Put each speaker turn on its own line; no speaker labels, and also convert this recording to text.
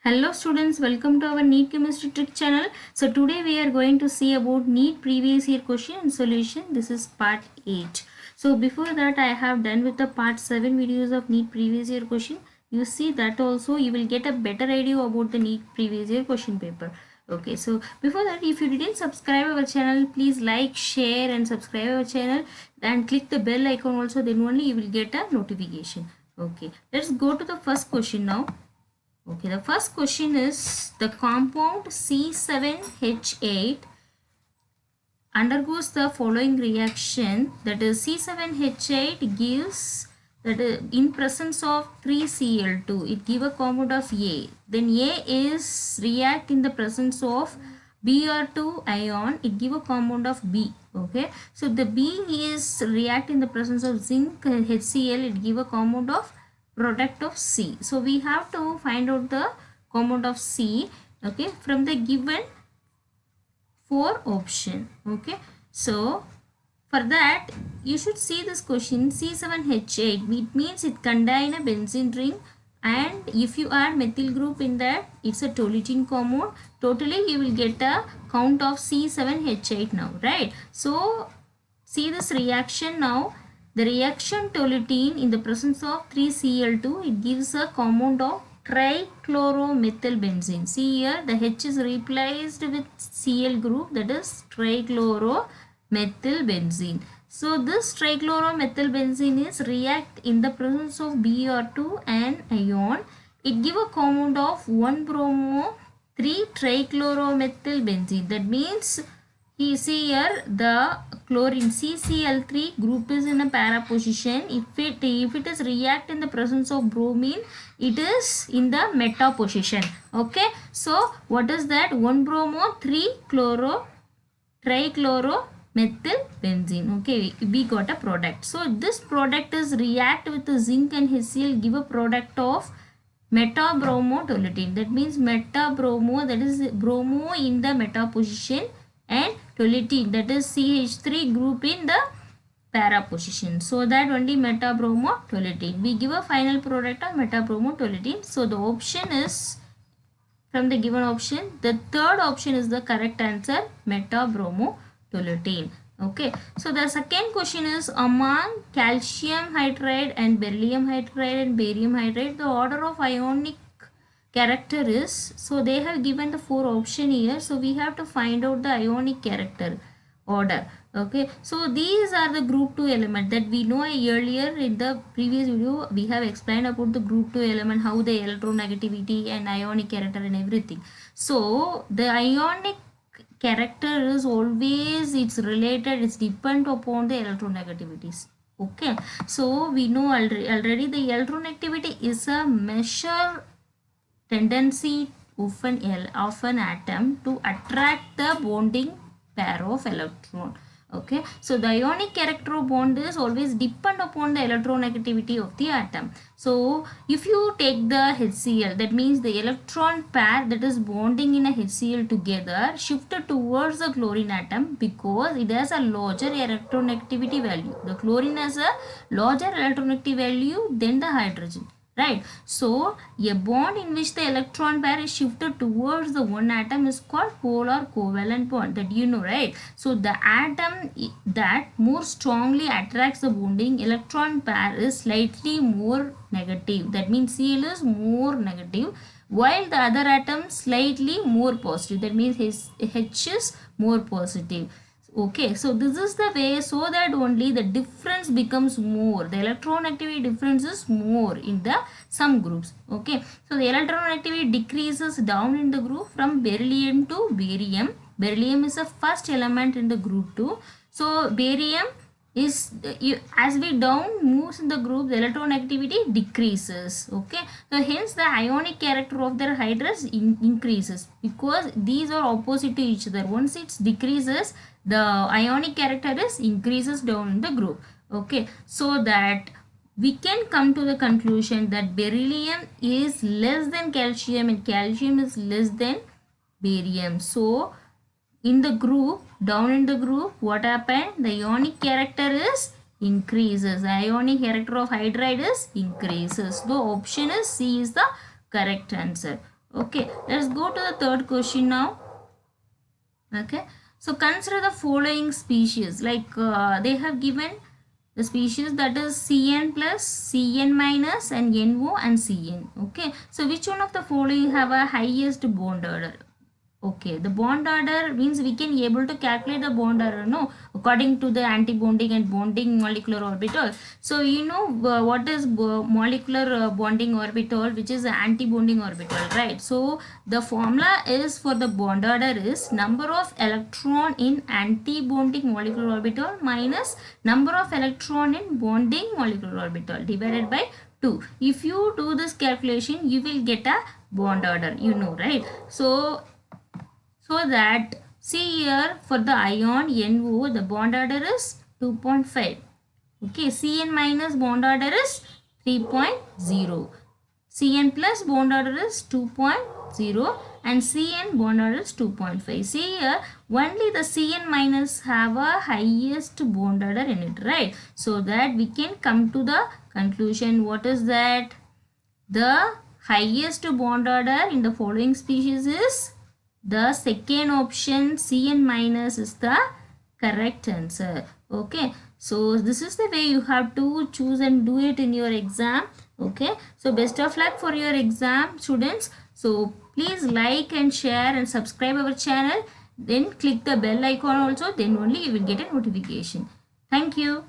Hello students, welcome to our NEET Chemistry Trick channel. So today we are going to see about NEET previous year question and solution. This is part 8. So before that I have done with the part 7 videos of NEET previous year question. You see that also you will get a better idea about the NEET previous year question paper. Okay, so before that, if you didn't subscribe our channel, please like, share and subscribe our channel and click the bell icon also, then only you will get a notification. Okay, let's go to the first question now. Okay, the first question is the compound C7H8 undergoes the following reaction, that is C7H8 gives, that is in presence of 3Cl2 it give a compound of A, then A is react in the presence of Br2 ion, it give a compound of B. Okay, so the B is react in the presence of zinc HCl, it give a compound of product of C. So we have to find out the compound of C, okay, from the given 4 option. Okay, so for that you should see this question. C7H8, it means it contain a benzene ring, and if you add methyl group in that, it's a toluene compound. Totally you will get a count of C7H8 now, right? So see this reaction now. The reaction toluene in the presence of 3Cl2, it gives a compound of trichloromethylbenzene. See here, the H is replaced with Cl group, that is trichloromethylbenzene. So this trichloromethylbenzene is react in the presence of Br2 and ion. It give a compound of 1-bromo 3-trichloromethylbenzene. That means you see here the chlorine CCl3 group is in a para position. If it is react in the presence of bromine, it is in the meta position. Okay, so what is that? 1-bromo 3-trichloromethylbenzene. Okay, we got a product. So this product is react with the zinc and HCl, give a product of meta-bromo-toluene. That means meta-bromo, that is bromo in the meta position, and toluene, that is CH3 group in the para position. So that only meta-bromo-toluene. We give a final product of meta-bromo-toluene. So the option is, from the given option, the third option is the correct answer, meta-bromo-toluene. Okay, so the second question is, among calcium hydride and beryllium hydride and barium hydride, the order of ionic character is, so they have given the 4 option here, so we have to find out the ionic character order. Okay, so these are the group 2 element that we know earlier in the previous video. We have explained about the group 2 element, how the electronegativity and ionic character and everything. So the ionic character is always, it's related, it's depend upon the electronegativities. Okay, so we know already the electronegativity is a measure tendency of an atom to attract the bonding pair of electron. Okay, so the ionic character of bond is always depend upon the electronegativity of the atom. So if you take the HCl, that means the electron pair that is bonding in a HCl together shifted towards the chlorine atom because it has a larger electronegativity value. The chlorine has a larger electronegativity value than the hydrogen. Right, so a bond in which the electron pair is shifted towards the one atom is called polar covalent bond, that you know, right? So the atom that more strongly attracts the bonding electron pair is slightly more negative, that means Cl is more negative, while the other atom slightly more positive, that means H is more positive. Okay, so this is the way, so that only the difference becomes more, the electronegativity difference is more in the some groups. Okay, so the electronegativity decreases down in the group from beryllium to barium. Beryllium is the first element in the group 2. So barium is, as we down moves in the group, the electronegativity decreases. Okay, so hence the ionic character of their hydras increases because these are opposite to each other. Once it decreases, the ionic character is increases down in the group. Okay, so that we can come to the conclusion that beryllium is less than calcium and calcium is less than barium. So in the group, down in the group, what happened? The ionic character is increases. The ionic character of hydride is increases. The option is C is the correct answer. Okay, let's go to the third question now. Okay, so consider the following species. Like they have given the species, that is Cn plus, Cn minus, and NO and Cn. Okay, so which one of the following have a highest bond order? Okay, the bond order means we can able to calculate the bond order, no, according to the anti-bonding and bonding molecular orbital. So you know what is molecular bonding orbital, which is anti-bonding orbital, right? So the formula is for the bond order is number of electron in anti-bonding molecular orbital minus number of electron in bonding molecular orbital divided by 2. If you do this calculation, you will get a bond order, you know, right? So that, see here, for the ion NO, the bond order is 2.5. Okay, Cn minus bond order is 3.0. Cn plus bond order is 2.0 and Cn bond order is 2.5. See here, only the Cn minus have a highest bond order in it, right? So that we can come to the conclusion. What is that? The highest bond order in the following species is the second option, Cn minus, is the correct answer. Okay, so this is the way you have to choose and do it in your exam. Okay, so best of luck for your exam, students. So please like and share and subscribe our channel. Then click the bell icon also. Then only you will get a notification. Thank you.